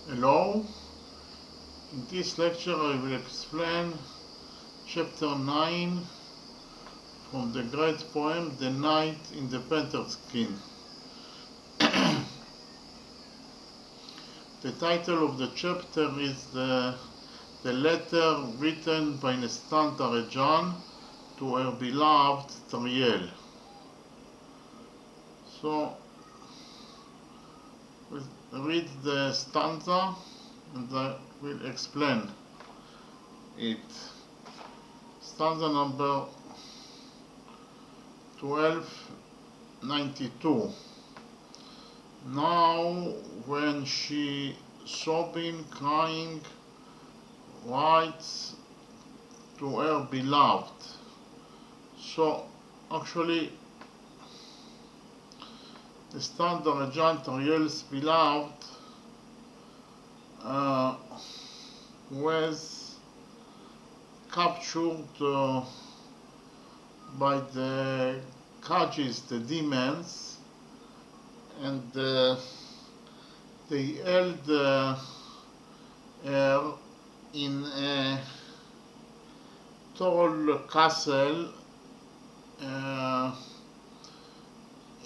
Hello, in this lecture I will explain chapter 9 from the great poem The Night in the Panther Skin. The title of the chapter is the letter written by NESTAN-DAREDJAN to her beloved Tariel. So we'll read the stanza and I will explain it. Stanza number 1292. Now when she sobbing, crying, writes to her beloved. So actually NESTAN-DAREDJAN, Tariel's beloved, was captured by the Kajis, the demons, and they held her in a tall castle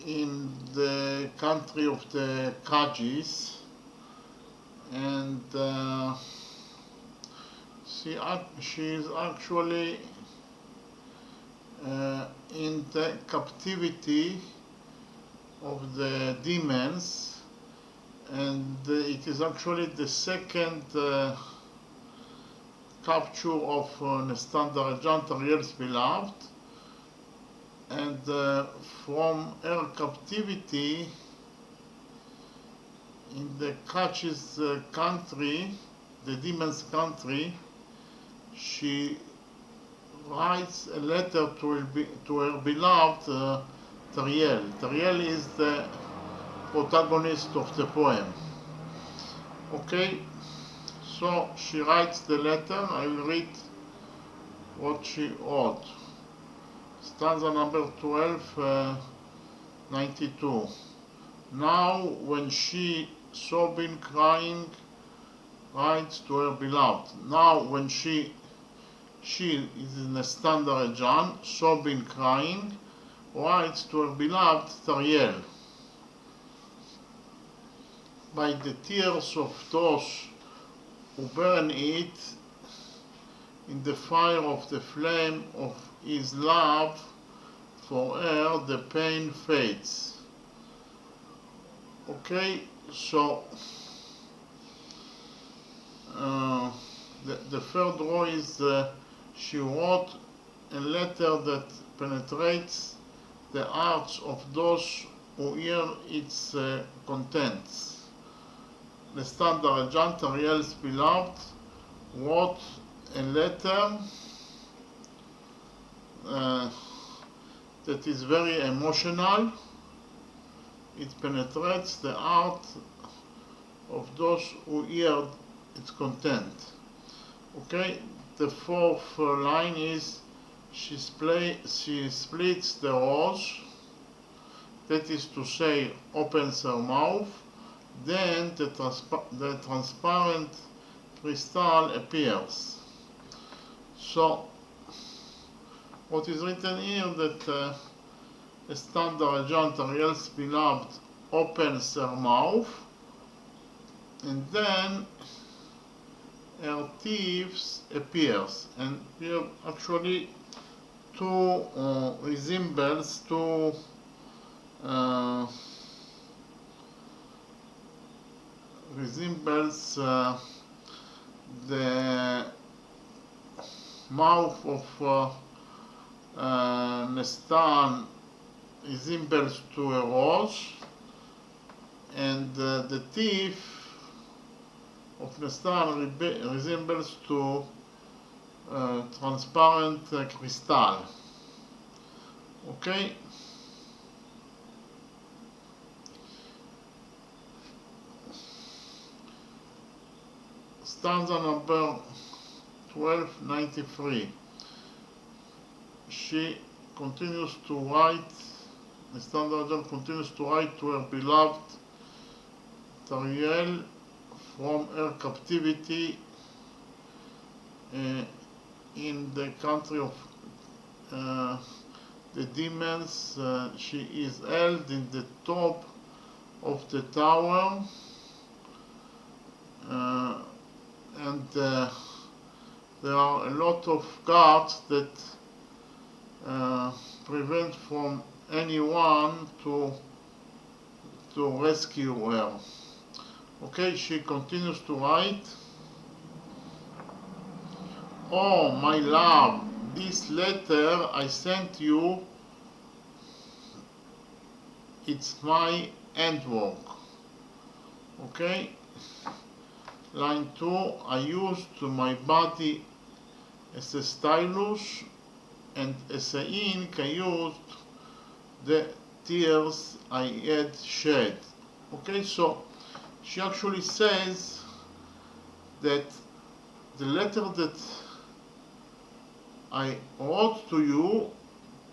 in the country of the Kajis, and she is actually in the captivity of the demons, and it is actually the second capture of NESTAN-DAREDJAN, Tariel's beloved, and from her captivity in the Kachis country, the demon's country, she writes a letter to her beloved Tariel. Tariel is the protagonist of the poem. Okay, so she writes the letter. I will read what she wrote. Stanza number 1292. Now when she sobbing, crying, writes to her beloved. Now when she is in NESTAN-DAREDJAN, sobbing, crying, writes to her beloved Tariel. By the tears of those who burn it in the fire of the flame of his love, for her the pain fades. Okay, so the third row is she wrote a letter that penetrates the hearts of those who hear its contents. NESTAN-DAREDJAN, Tariel's beloved, wrote a letter that is very emotional. It penetrates the heart of those who hear its content. Okay, the fourth line is she splits the rose, that is to say, opens her mouth, then the transparent crystal appears. So what is written here that NESTAN-DAREDJAN, Tariel's beloved, opens her mouth, and then her teeth appears, and here actually resembles the mouth of NESTAN resembles to a rose, and the teeth of NESTAN resembles to transparent crystal. Okay. Stanza number 1293. She continues to write, NESTAN-DAREDJAN continues to write to her beloved Tariel from her captivity in the country of the demons. She is held in the top of the tower, and there are a lot of guards that prevent from anyone to rescue her. Okay, she continues to write. Oh, my love, this letter I sent you, it's my handwork. Okay, line 2, I used my body as a stylus, and as a ink I used the tears I had shed. Okay, so she actually says that the letter that I wrote to you,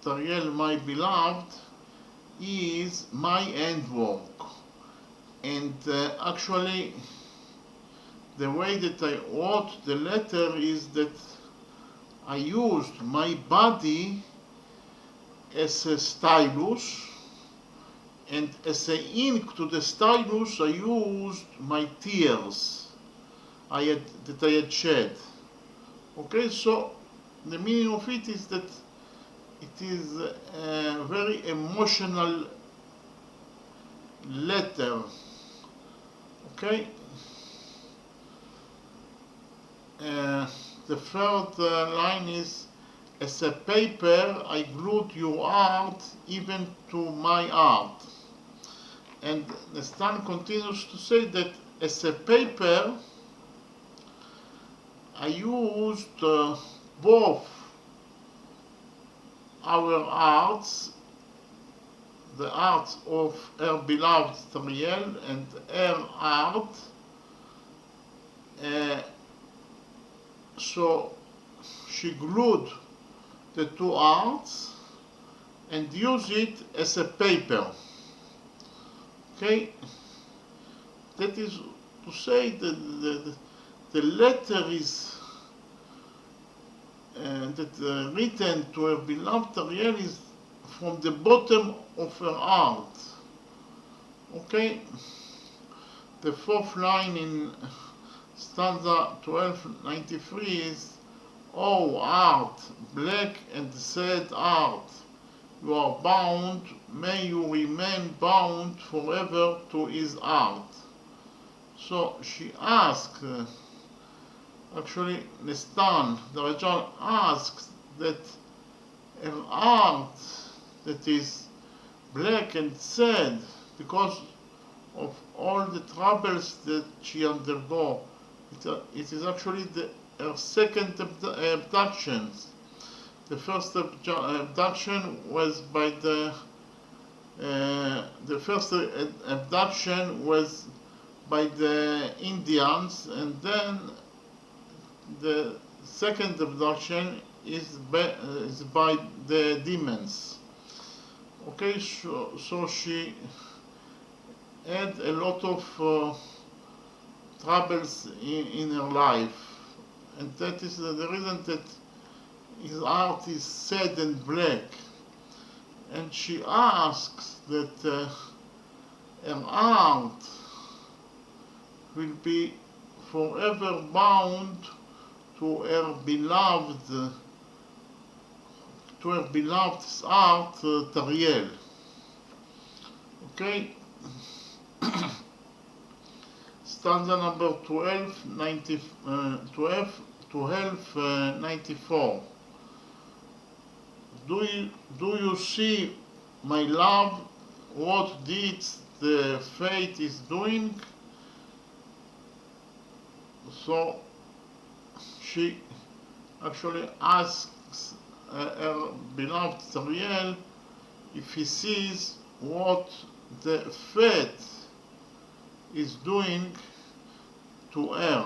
Tariel, my beloved, is my handwork. And actually, the way that I wrote the letter is that I used my body as a stylus, and as an ink to the stylus I used my tears that I had shed. Okay, so the meaning of it is that it is a very emotional letter. Okay, the third line is, as a paper I glued your heart even to my heart. And NESTAN continues to say that as a paper I used both our hearts, the heart of her beloved Tariel and her heart, so she glued the two hearts and used it as a paper. Okay, that is to say that the letter is written to her beloved Tariel is from the bottom of her heart. Okay, the fourth line in stanza 1293 is, oh heart, black and sad heart, you are bound, may you remain bound forever to his heart. So she asks, actually NESTAN-DAREDJAN asks that her heart that is black and sad because of all the troubles that she undergo. It is actually her second abduction. The first abduction was by the first abduction was by the Indians, and then the second abduction is by the demons. Okay, so she had a lot of troubles in her life, and that is the reason that his heart is sad and black. And she asks that her heart will be forever bound to her beloved's heart, Tariel. Okay, stanza number 1294. Do you see, my love, what deeds the fate is doing? So she actually asks her beloved Tariel if he sees what the fate is doing to her.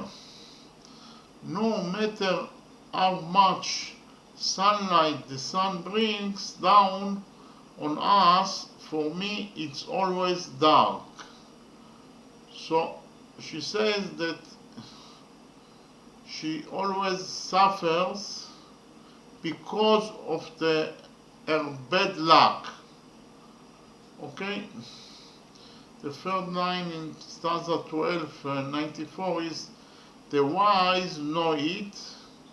No matter how much sunlight the sun brings down on us, for me it's always dark. So she says that she always suffers because of her bad luck. Okay? The third line in stanza 1294 is the wise know it,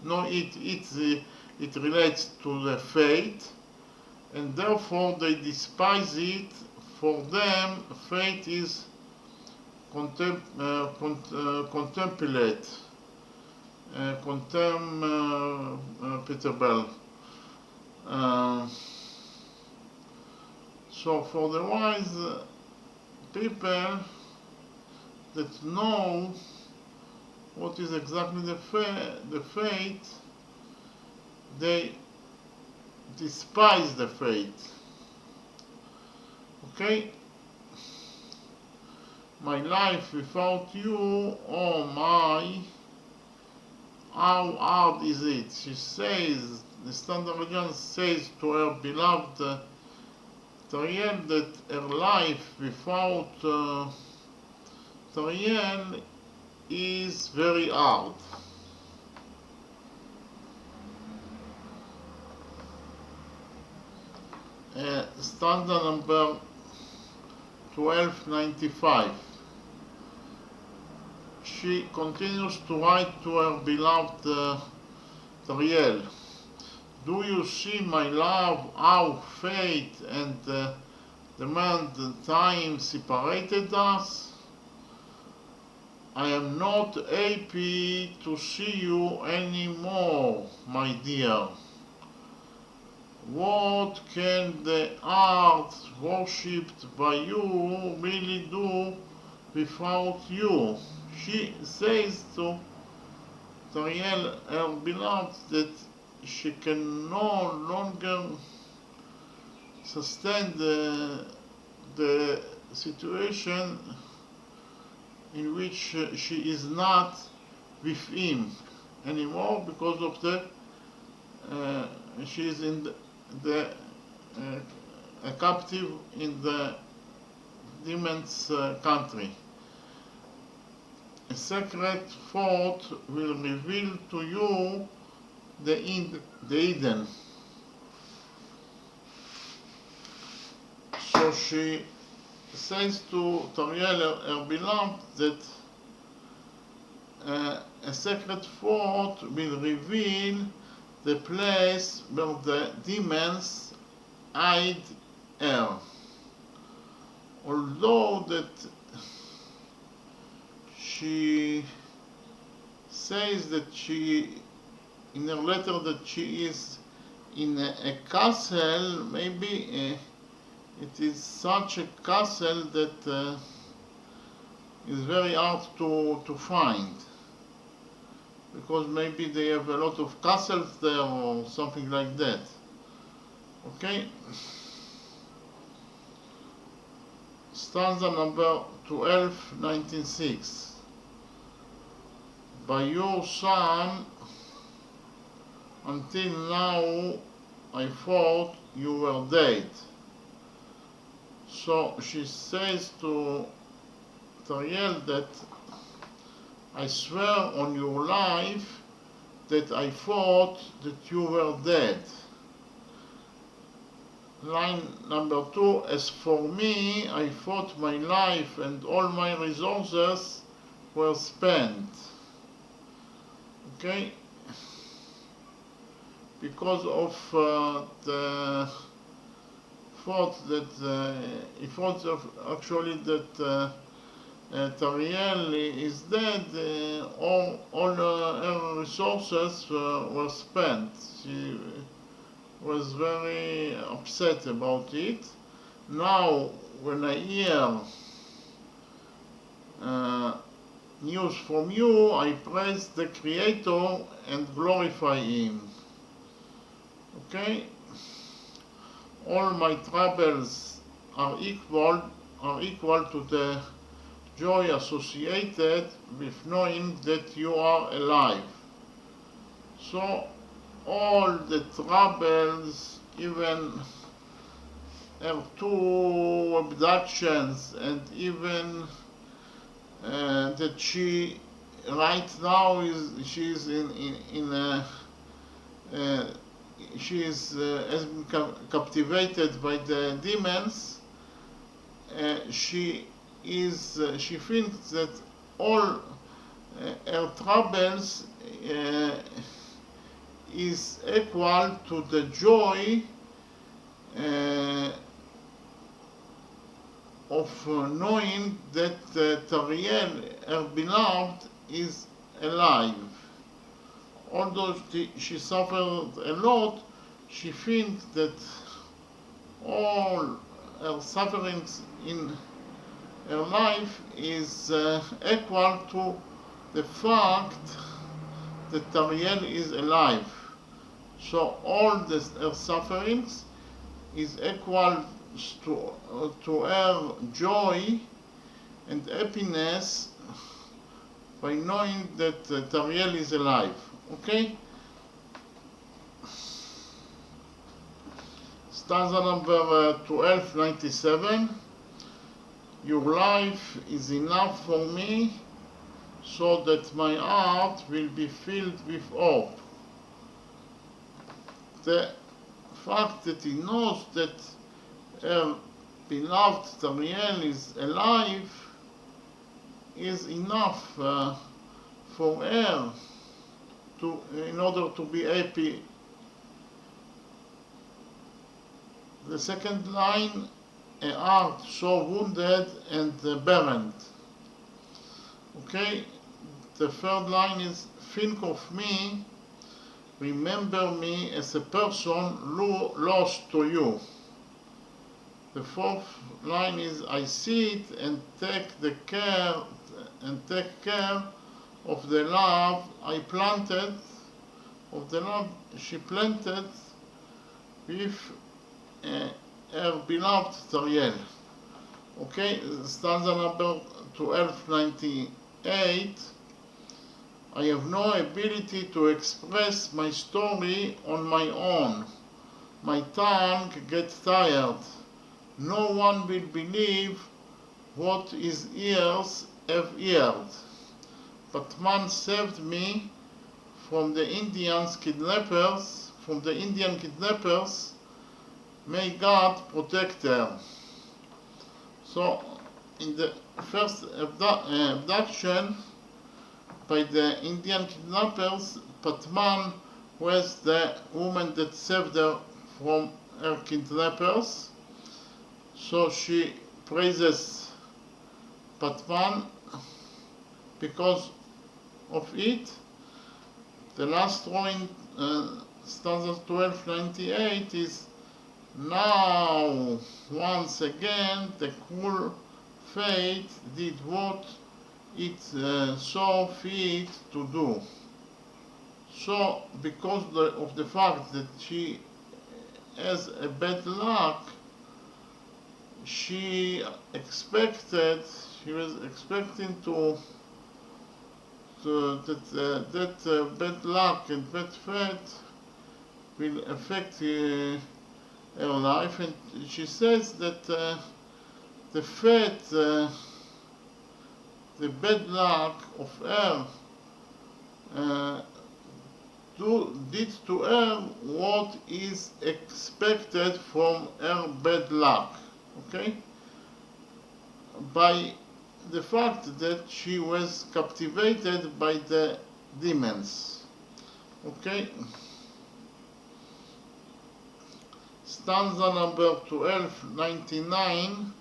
it relates to the fate, and therefore they despise it. For them, fate is contemplate, contemptible. So for the wise people that know what is exactly the fate, they despise the fate. Okay? My life without you, oh my, how hard is it? She says, NESTAN-DAREDJAN says to her beloved Tariel that her life without Tariel is very hard. Stanza number 1295. She continues to write to her beloved Tariel. Do you see, my love, how fate and demand time separated us? I am not happy to see you anymore, my dear. What can the art worshipped by you really do without you? She says to Tariel, her beloved, that she can no longer sustain the situation in which she is not with him anymore because of she is in a captive in the demon's country. A sacred thought will reveal to you the Eden. So she says to Tariel, her beloved, that a sacred thought will reveal the place where the demons hide her. Although that she says that in her letter that she is in a castle, maybe it is such a castle that is very hard to find, because maybe they have a lot of castles there or something like that. Okay? Stanza number 1296. By your son, until now I thought you were dead. So she says to Tariel that I swear on your life that I thought that you were dead. Line number 2, as for me, I thought my life and all my resources were spent. Okay? Because of the thought that he thought of actually that Tariel is dead, all her resources were spent. She was very upset about it. Now, when I hear news from you, I praise the Creator and glorify Him. Okay? All my troubles are equal to the joy associated with knowing that you are alive. So all the troubles, even her 2 abductions and even that she right now she's she has been captivated by the demons. She thinks that all her troubles is equal to the joy of knowing that Tariel, her beloved, is alive. Although she suffered a lot, she thinks that all her sufferings in her life is equal to the fact that Tariel is alive. So all her sufferings is equal to her joy and happiness by knowing that Tariel is alive. Okay? Stanza number 1297. Your life is enough for me, so that my heart will be filled with hope. The fact that he knows that her beloved Tariel is alive is enough for her in order to be happy. The second line, a heart so wounded and burdened. Okay, the third line is, think of me, remember me as a person lost to you. The fourth line is, I see it and take care of the love I planted, of the love she planted with her beloved Tariel. Okay, stanza number 1298. I have no ability to express my story on my own. My tongue gets tired. No one will believe what his ears have heard. But man saved me from the Indian kidnappers. May God protect her. So, in the first abduction by the Indian kidnappers, Patman was the woman that saved her from her kidnappers. So she praises Patman because of it. The last drawing, stanza 1298, is, now once again the cruel fate did what it saw fit to do. So because of the fact that she has a bad luck, she was expecting that bad luck and bad fate will affect her life, and she says that the fate, the bad luck of her did to her what is expected from her bad luck. Okay? By the fact that she was captivated by the demons. Okay? Stanza number 1299.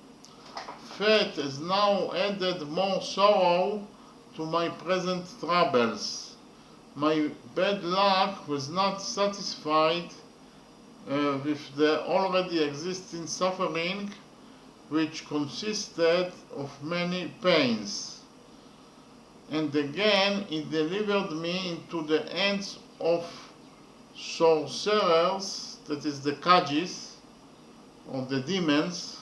Fate has now added more sorrow to my present troubles. My bad luck was not satisfied with the already existing suffering, which consisted of many pains. And again it delivered me into the hands of sorcerers, that is the Kajis, or the demons,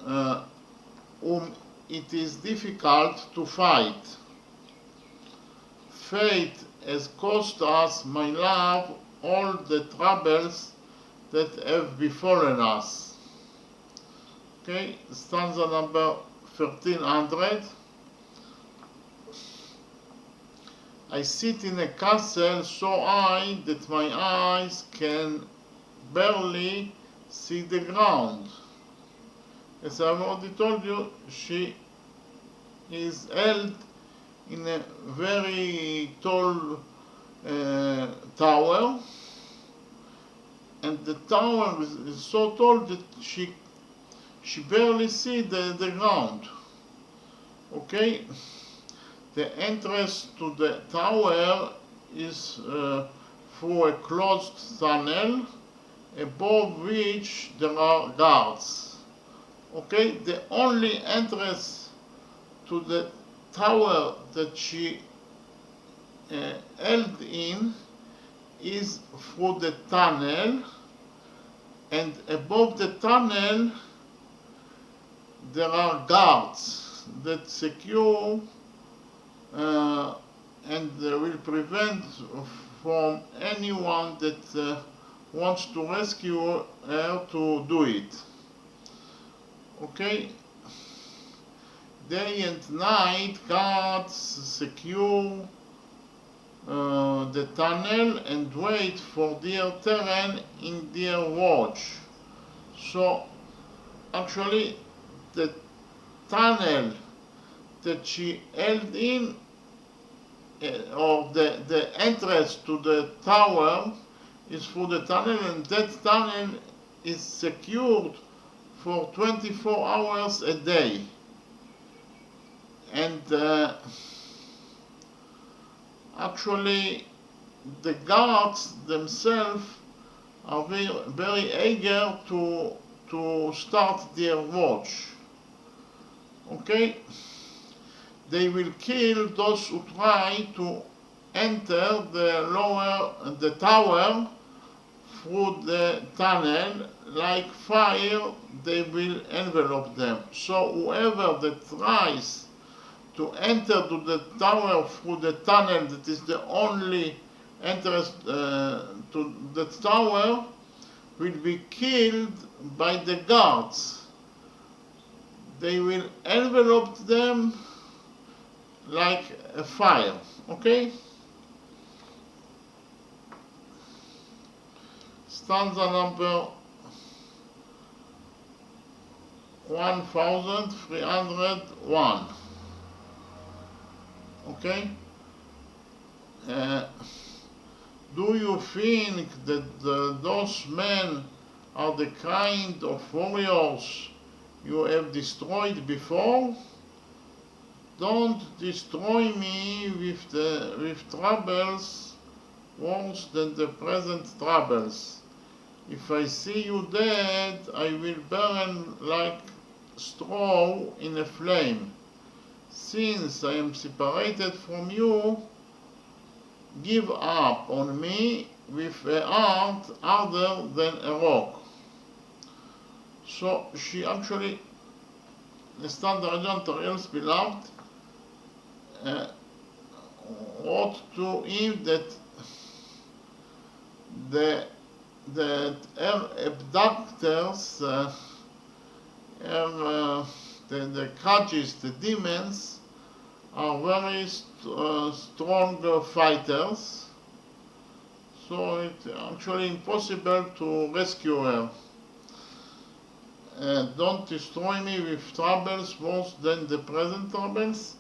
whom it is difficult to fight. Fate has cost us, my love, all the troubles that have befallen us. Okay, stanza number 1300. I sit in a castle so high that my eyes can barely see the ground. As I've already told you, she is held in a very tall tower, and the tower is so tall that she barely sees the ground. Okay, the entrance to the tower is through a closed tunnel above which there are guards. Okay, the only entrance to the tower that she held in is through the tunnel, and above the tunnel there are guards that secure and will prevent from anyone that wants to rescue her to do it. Okay? Day and night guards secure the tunnel and wait for their turn in their watch. So actually the tunnel that she held in, or the entrance to the tower is through the tunnel, and that tunnel is secured for 24 hours a day. And actually the guards themselves are very eager to start their watch. Okay? They will kill those who try to enter the tower through the tunnel. Like fire, they will envelop them. So whoever that tries to enter to the tower through the tunnel, that is the only entrance to the tower, will be killed by the guards. They will envelop them like a fire. Okay? Stanza number 1301. Okay? Do you think that those men are the kind of warriors you have destroyed before? Don't destroy me with troubles worse than the present troubles. If I see you dead, I will burn like straw in a flame. Since I am separated from you, give up on me with a heart harder than a rock. So she actually, NESTAN-DAREDJAN, Tariel's beloved, wrote to him that her abductors, the Kajis, the demons, are very strong fighters, so it's actually impossible to rescue her. Don't destroy me with troubles worse than the present troubles.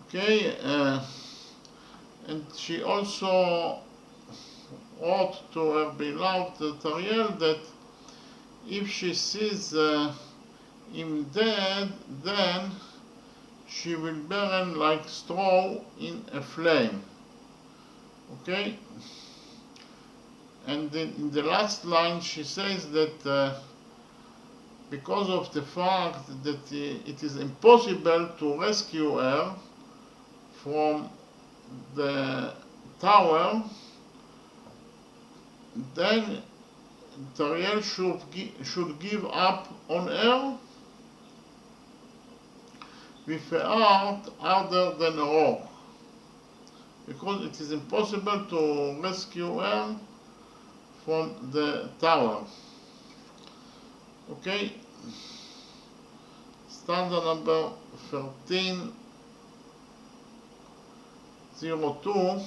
Okay, and she also wrote to her beloved Tariel that if she sees him dead, then she will burn like straw in a flame. Okay? And then in the last line she says that because of the fact that it is impossible to rescue her from the tower, then Tariel should give up on her with a heart harder than a rock, because it is impossible to rescue her from the tower. Okay, stanza number 1301. 02.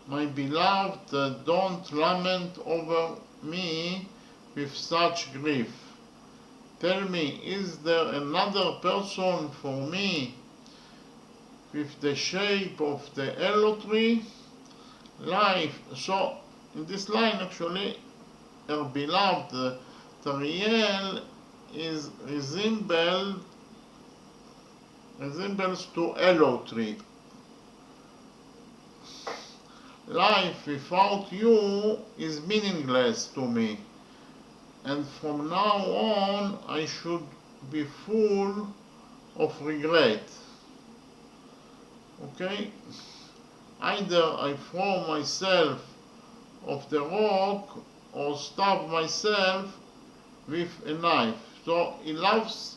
My beloved, don't lament over me with such grief. Tell me, is there another person for me with the shape of the aloe tree? Life. So, in this line, actually, her beloved, Tariel, is resembles to aloe tree. Life without you is meaningless to me, and from now on I should be full of regret. Okay? Either I throw myself off the rock or stab myself with a knife. So he loves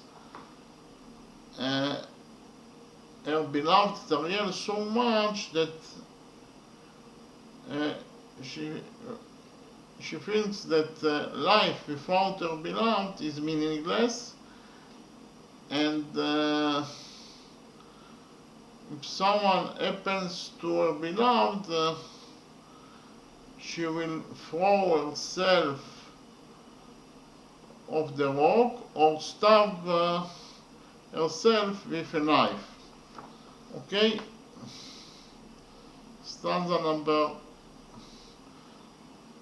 her beloved Tariel so much that she thinks that life without her beloved is meaningless, and if someone happens to her beloved, she will throw herself off the rock or stab herself with a knife. Okay? Stanza number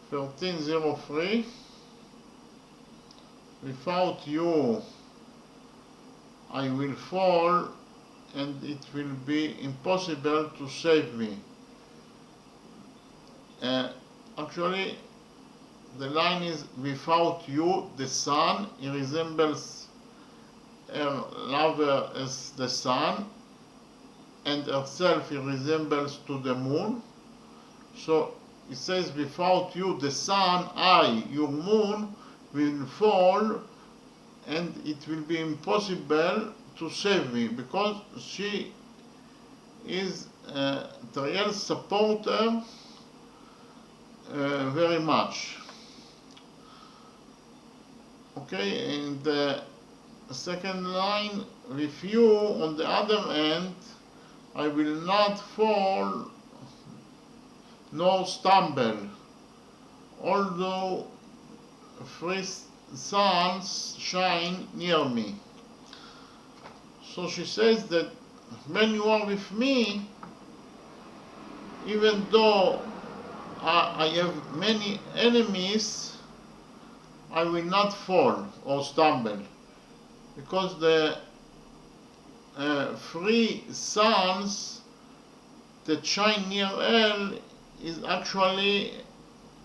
1303. Without you I will fall, and it will be impossible to save me. Actually, the line is, without you, the sun. He resembles her lover as the sun, and herself he resembles to the moon. So it says, without you, the sun, I, your moon, will fall, and it will be impossible to save me, because she is Tariel's supporter very much. Okay, and the second line, with you on the other hand, I will not fall nor stumble, although three suns shine near me. So she says that when you are with me, even though I have many enemies, I will not fall or stumble, because the three suns that shine near her is actually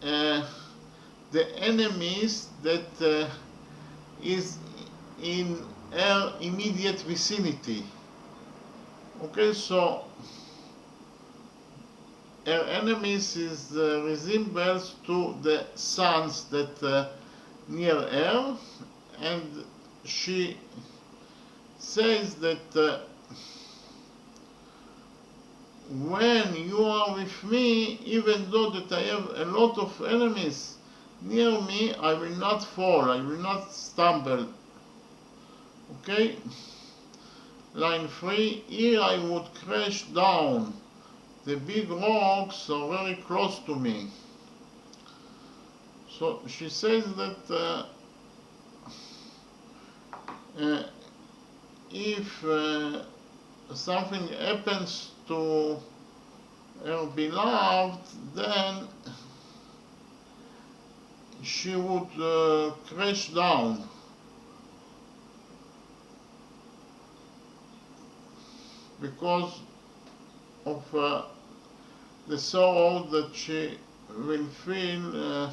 the enemies that is in her immediate vicinity. Okay, so her enemies is resembles to the suns that near her, and she says that when you are with me, even though that I have a lot of enemies near me, I will not fall, I will not stumble. Okay? Line 3, here I would crash down. The big rocks are very close to me. So she says that if something happens to her beloved, then she would crash down. Because of the sorrow that she will feel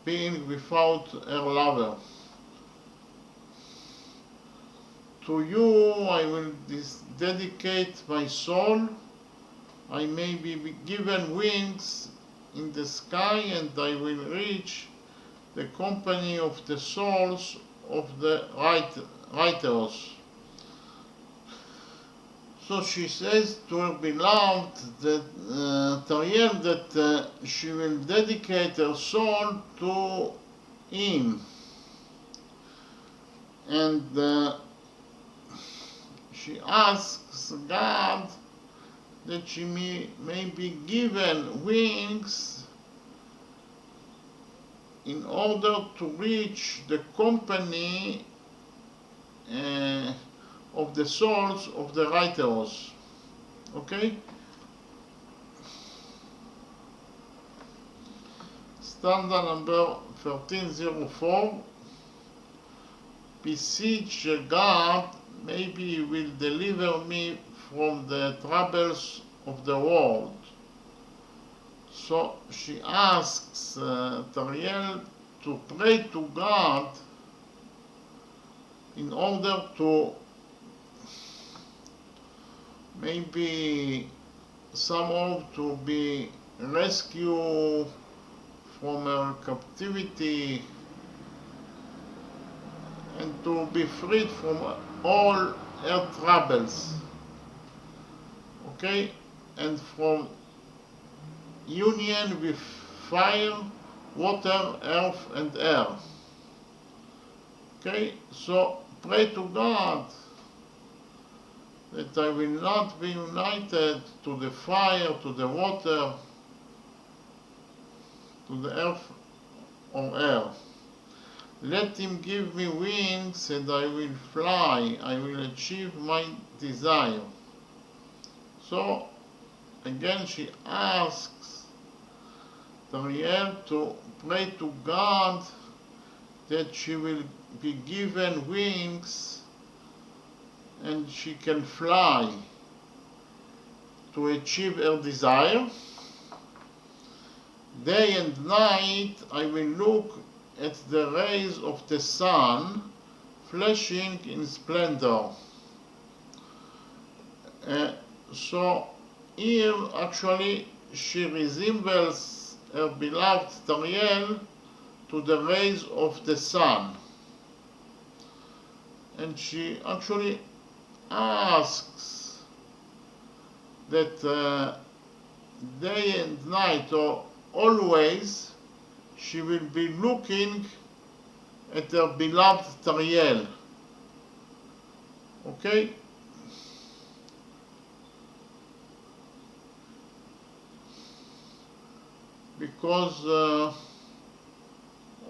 being without her lover. To you I will dedicate my soul. I may be given wings in the sky, and I will reach the company of the souls of the writers. So she says to her beloved, that Tariel, that she will dedicate her soul to him, and she asks God that she may be given wings in order to reach the company of the souls of the writers. Okay? Stanza number 1304. Beseech God, maybe He will deliver me from the troubles of the world. So she asks Tariel to pray to God in order to maybe somehow to be rescued from her captivity and to be freed from all her troubles. Okay? And from union with fire, water, earth, and air. Okay? So pray to God that I will not be united to the fire, to the water, to the earth or air. Let Him give me wings and I will fly. I will achieve my desire. So again she asks Tariel to pray to God that she will be given wings and she can fly to achieve her desire. Day and night I will look at the rays of the sun flashing in splendor. So here actually she resembles her beloved Tariel to the rays of the sun. And she actually asks that day and night or always she will be looking at her beloved Tariel. Okay? Because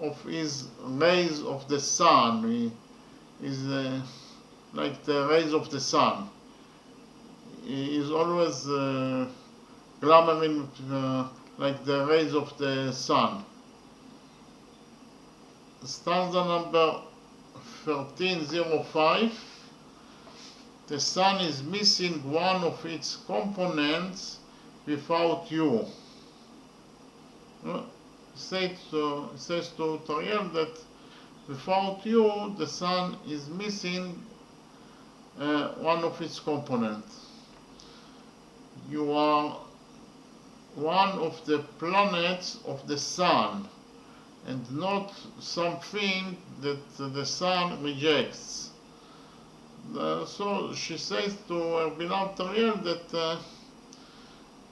of his rays of the sun. He is like the rays of the sun. He is always glimmering like the rays of the sun. Stanza number 1305. The sun is missing one of its components without you. Says to Tariel that without you the sun is missing one of its components. You are one of the planets of the sun and not something that the sun rejects. So she says to her beloved Tariel that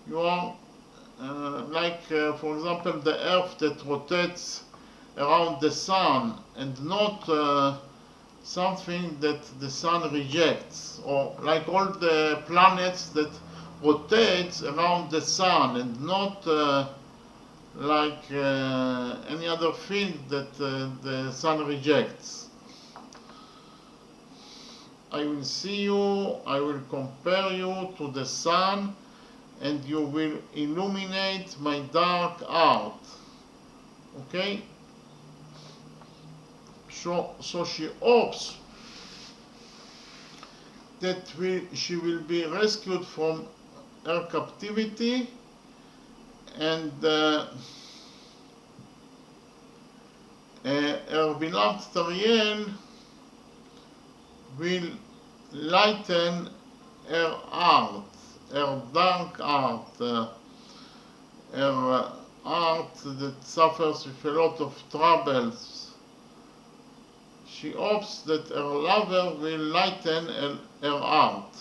you are like, for example, the earth that rotates around the sun and not something that the sun rejects, or like all the planets that rotates around the sun and not like any other thing that the sun rejects. I will see you, I will compare you to the sun, and you will illuminate my dark heart. Okay? So she hopes that she will be rescued from her captivity, and her beloved Tariel will lighten her heart, her dark heart, her heart that suffers with a lot of troubles. She hopes that her lover will lighten her heart,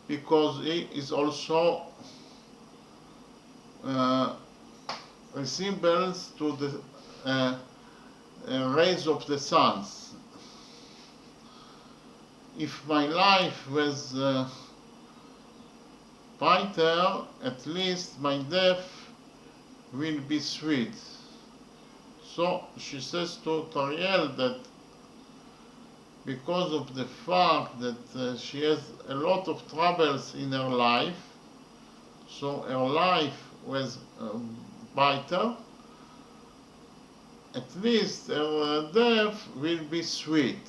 because he is also resembles to the rays of the sun. If my life was Panther, at least my death will be sweet. So she says to Tariel that because of the fact that she has a lot of troubles in her life, so her life was bitter, at least her death will be sweet.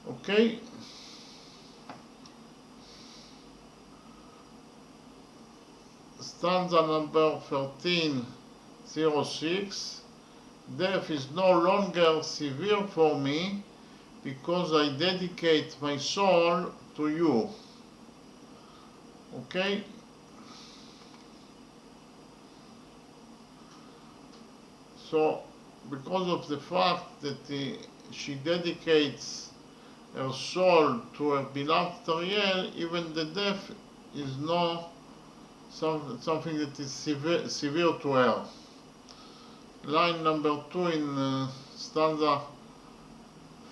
Okay? Stanza number 1306. Death is no longer severe for me because I dedicate my soul to you. Okay? So, because of the fact that she dedicates her soul to her beloved Tariel, even the death is not something that is severe to her. Line number 2 in stanza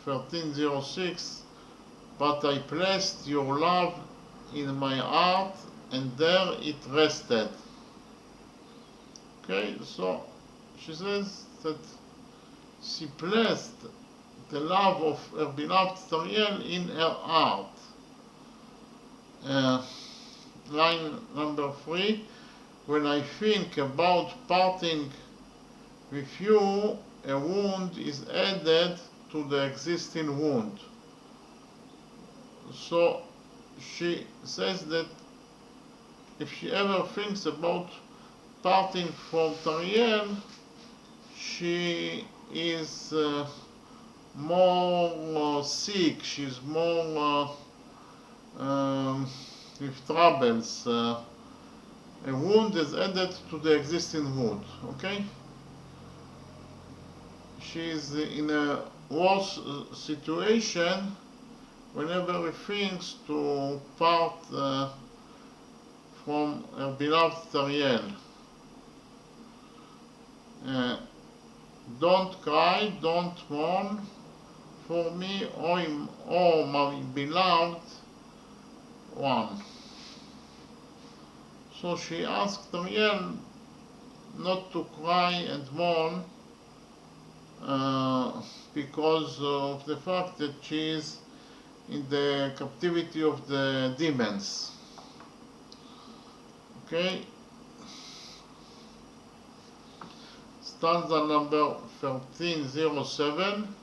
1306, but I placed your love in my heart and there it rested. Okay, so she says that she placed the love of her beloved Tariel in her heart. Line number 3, when I think about parting with you, a wound is added to the existing wound. So she says that if she ever thinks about parting from Tariel, she is more sick, she's more with troubles. A wound is added to the existing wound, okay? She is in a worse situation whenever he thinks to part from her beloved Tariel. Don't cry, don't mourn for me, oh my beloved one. So she asked Tariel not to cry and mourn because of the fact that she is in the captivity of the demons. Okay? Stanza number 1307.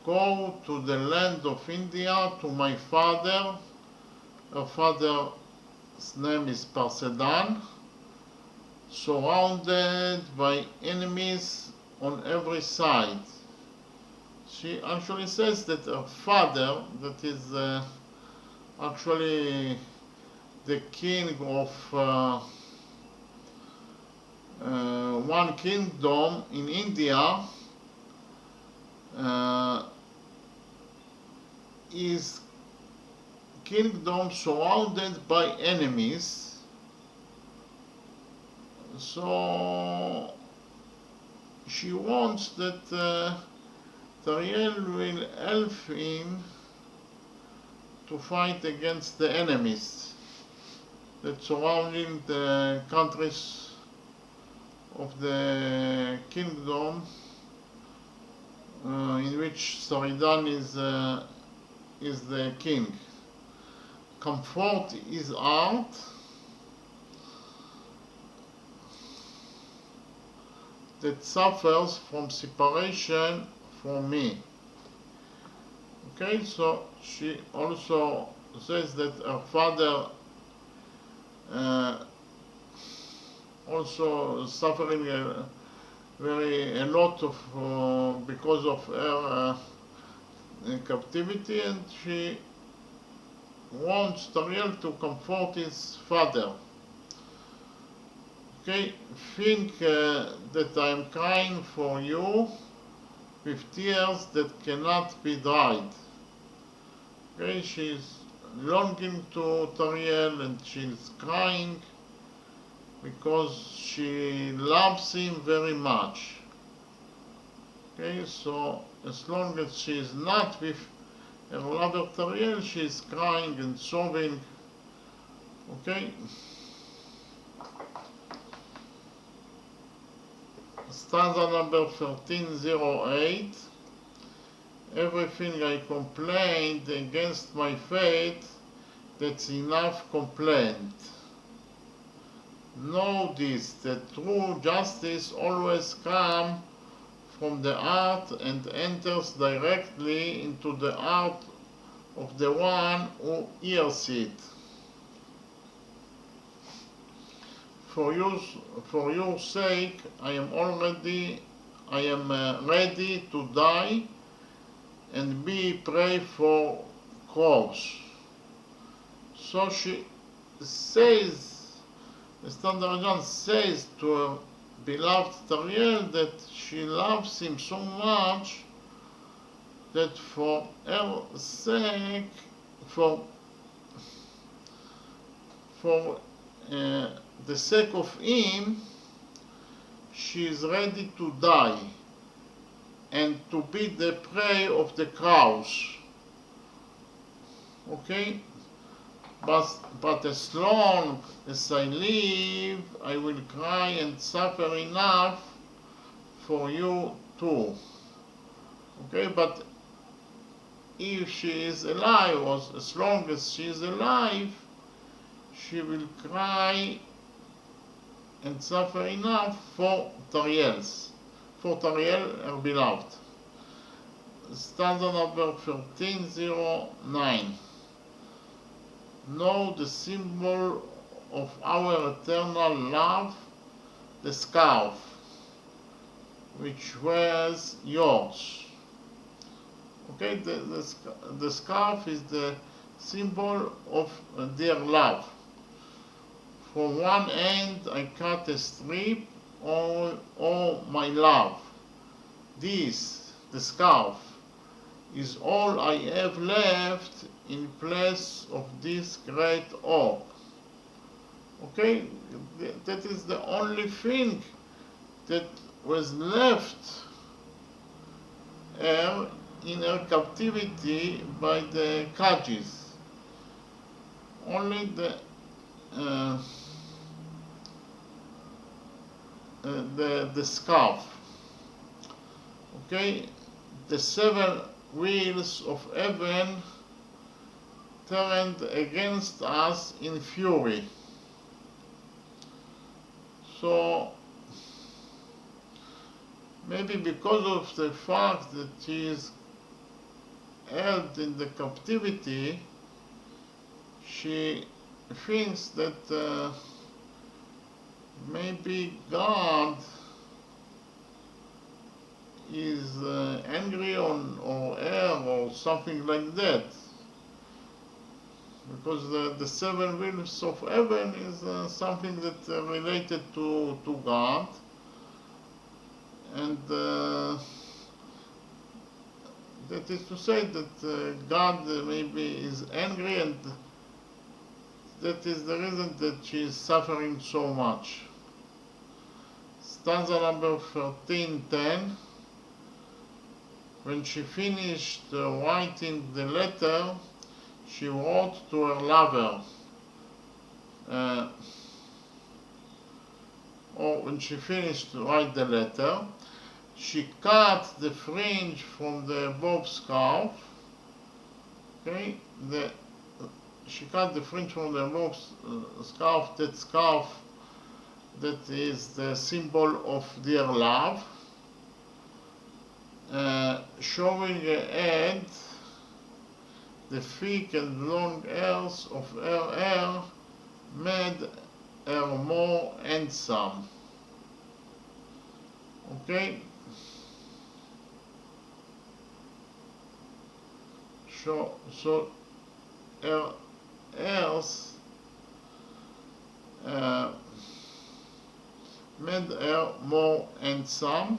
Go to the land of India to my father. Her father's name is Parsedan, surrounded by enemies on every side. She actually says that her father, that is actually the king of one kingdom in India, is kingdom surrounded by enemies. So she wants that Tariel will help him to fight against the enemies that surrounding the countries of the kingdom in which Saridan is the king. Comfort his heart that suffers from separation from me. Okay, so she also says that her father also suffering a lot of because of her captivity, and she wants Tariel to comfort his father. Okay, think that I am crying for you with tears that cannot be dried. Okay, she's longing to Tariel and she's crying because she loves him very much. Okay, so as long as she is not with her lover Tariel, she is crying and sobbing Okay. Stanza number 1308. Everything I complained against my fate, that's enough complaint. Know this, that true justice always comes from the heart and enters directly into the heart of the one who hears it. For your sake, I am ready to die and be prey for crows. So she says, NESTAN-DAREDJAN says to her beloved Tariel that she loves him so much that for her sake, for the sake of him, she is ready to die and to be the prey of the crows. Okay? But as long as I live, I will cry and suffer enough for you too. Okay? But if she is alive, or as long as she is alive, she will cry and suffer enough for Tariel, her beloved. Stanza number 1309. Know the symbol of our eternal love, the scarf, which was yours. Okay, the scarf is the symbol of their love. From one end I cut a strip, oh my love. This, the scarf, is all I have left in place of this great hope. Okay, that is the only thing that was left her in her captivity by the Kajis. Only the scarf. Okay, the seven wheels of heaven turned against us in fury. So maybe because of the fact that she is held in the captivity, she thinks that maybe God is angry on her or something like that, because the seven wheels of heaven is something that related to God, and that is to say that God maybe is angry, and that is the reason that she is suffering so much. Stanza number 1310. When she finished writing the letter, she wrote to her lover. Or when she finished to write the letter, she cut the fringe from the bob scarf. Okay, she cut the fringe from the bob scarf. That scarf that is the symbol of their love. Showing her head, the thick and long hairs of her hair made her more handsome. Okay? So her hairs made her more handsome.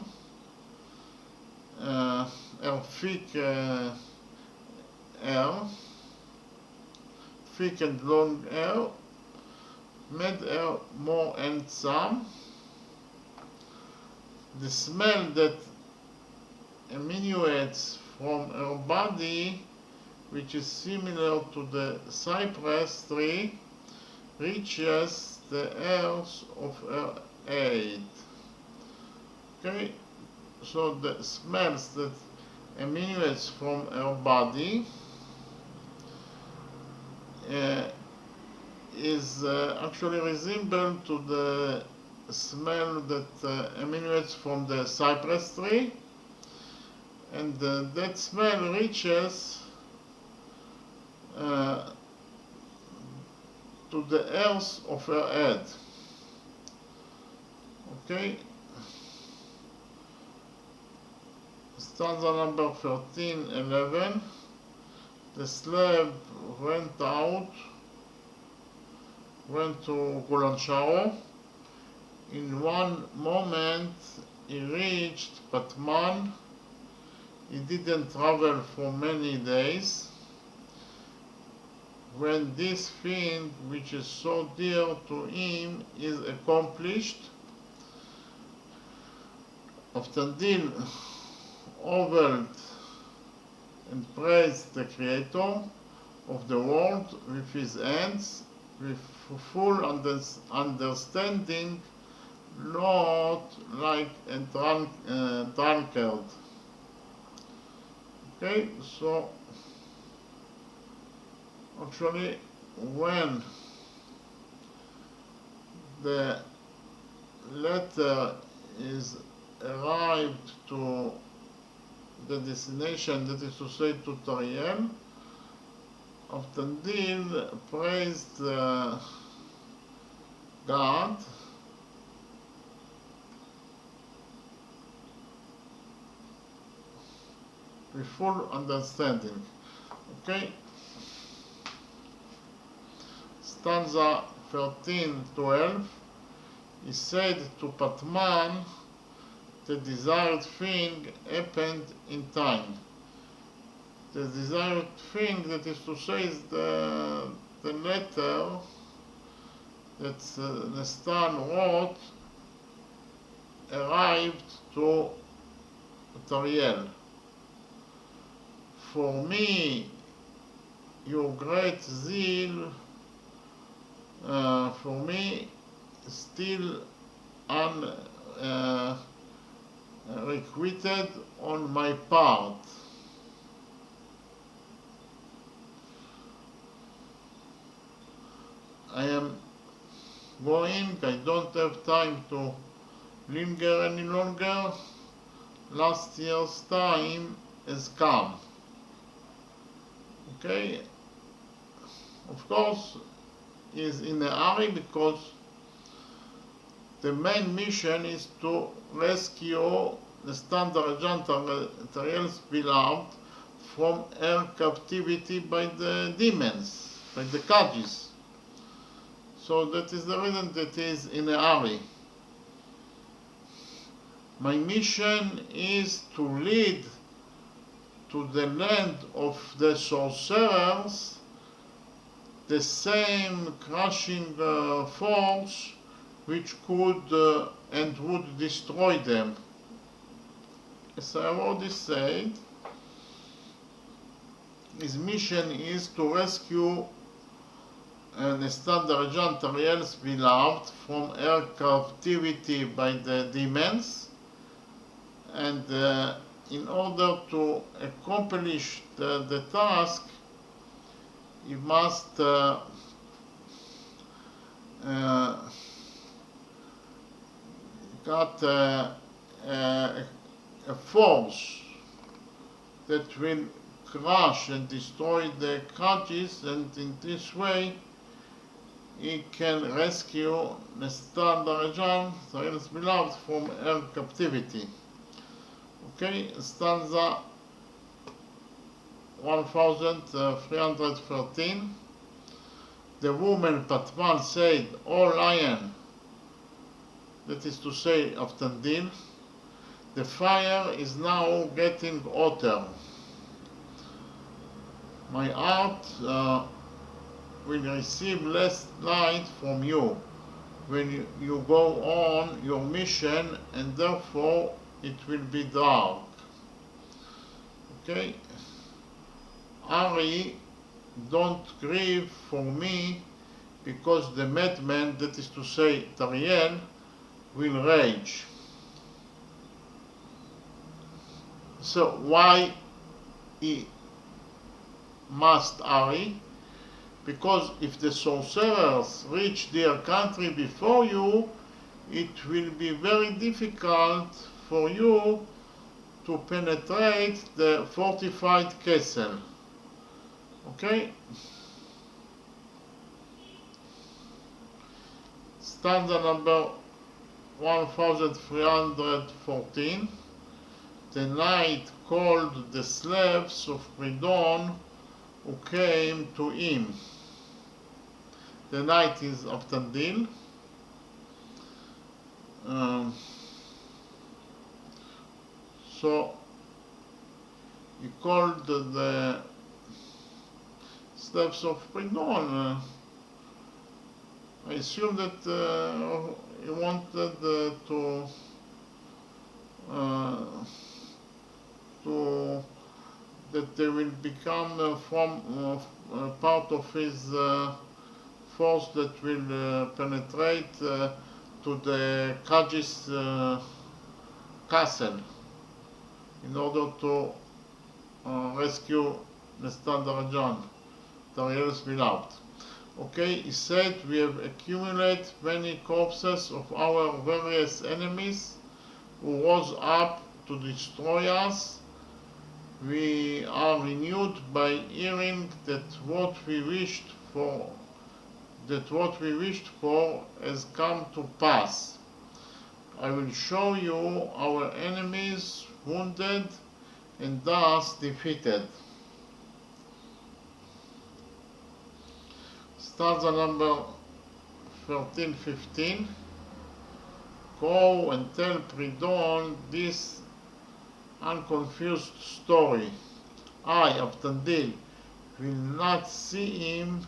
Her thick hair, thick and long hair, made her more handsome. The smell that emanates from her body, which is similar to the cypress tree, reaches the earth of her aid. Okay, so the smells that emanates from her body is actually resembled to the smell that emanates from the cypress tree, and that smell reaches to the earth of her head. Okay, stanza number 13:11. The slave went to Gulancharo. In one moment he reached Patman. He didn't travel for many days. When this thing which is so dear to him is accomplished, Naftandil ogled and praised the Creator of the world with his hands, with full understanding, not like a drunkard. Okay, so actually when the letter is arrived to the destination, that is to say to Tariel, Naftandil praised God with full understanding. Okay, stanza 13:12. He said to Patman, the desired thing happened in time. The desired thing, that is to say, is the letter that Nestan wrote arrived to Tariel. For me, your great zeal, for me, still unrequited on my part. I am going, I don't have time to linger any longer. Last year's time has come. Okay, of course, he is in a hurry because the main mission is to rescue NESTAN-DAREDJAN, Tariel's beloved, from her captivity by the demons, by the Kajis. So that is the reason that he is in a hurry. My mission is to lead to the land of the sorcerers the same crushing force which could and would destroy them. As I already said, his mission is to rescue NESTAN-DAREDJAN, Tariel's beloved, from her captivity by the demons, and in order to accomplish the task, he must got a force that will crush and destroy the Kajis, and in this way he can rescue NESTAN-DAREDJAN, Tariel's beloved, from her captivity. Okay, stanza 1313. The woman Patman said, "O lion," that is to say, Naftandil, "the fire is now getting hotter. My heart will receive less light from you when you go on your mission, and therefore it will be dark." Okay? Hurry, don't grieve for me, because the madman, that is to say Tariel, will rage. So why he must hurry? Because if the sorcerers reach their country before you, it will be very difficult for you to penetrate the fortified castle. Okay? Stanza number 1314. The knight called the slaves of Pridon who came to him. The knight is Aftandil. So he called the slaves of Pridon. I assume that he wanted that they will become part of his force that will penetrate to the Kajis castle in order to rescue NESTAN-DAREDJAN, Tariel's beloved. Okay, he said, we have accumulated many corpses of our various enemies who rose up to destroy us. We are renewed by hearing that what we wished for has come to pass. I will show you our enemies wounded and thus defeated. Stanza number 1315. Go and tell Pridon this unconfused story. I, Aftandil, will not see him.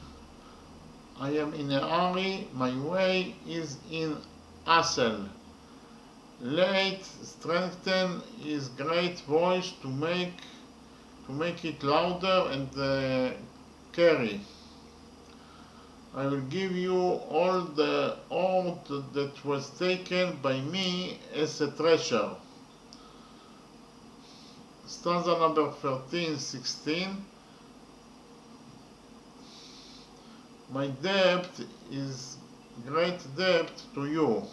I am in a hurry. My way is in Assel. Let strengthen his great voice to make it louder and carry. I will give you all the ore that was taken by me as a treasure. Stanza number 1316. My debt is great debt to you.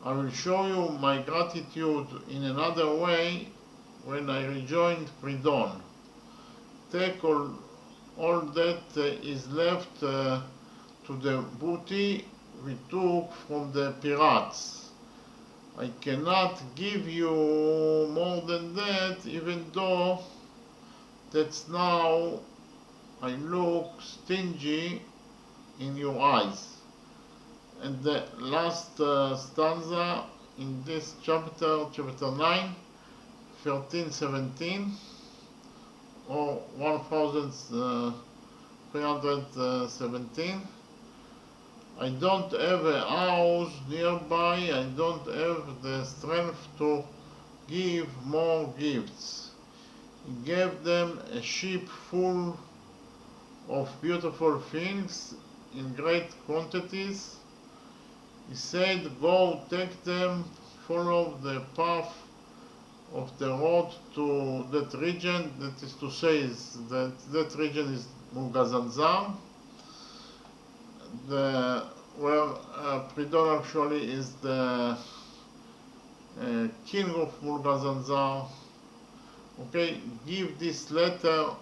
I will show you my gratitude in another way when I rejoin Pridon. Take all that is left to the booty we took from the pirates. I cannot give you more than that, even though that's now I look stingy in your eyes. And the last stanza in this chapter 9, 1317, or 1317. I don't have a house nearby, I don't have the strength to give more gifts. He gave them a ship full of beautiful things in great quantities. He said, go take them, follow the path of the road to that region, that is to say that region is Mulgazanzar, where Pridon actually is the king of Mulgazanzar. Okay, give this letter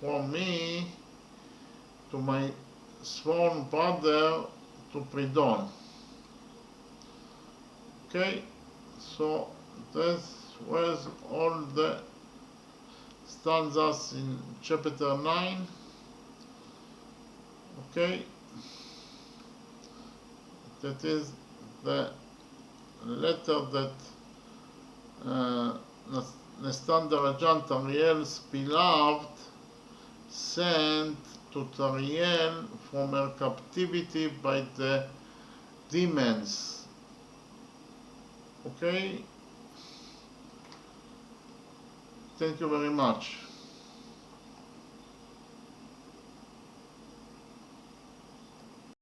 from me to my sworn brother to Pridon. Okay, so that was all the stanzas in chapter 9. Okay, that is the letter that NESTAN-DAREDJAN, Tariel's beloved, sent to Tariel from her captivity by the demons. Okay, thank you very much.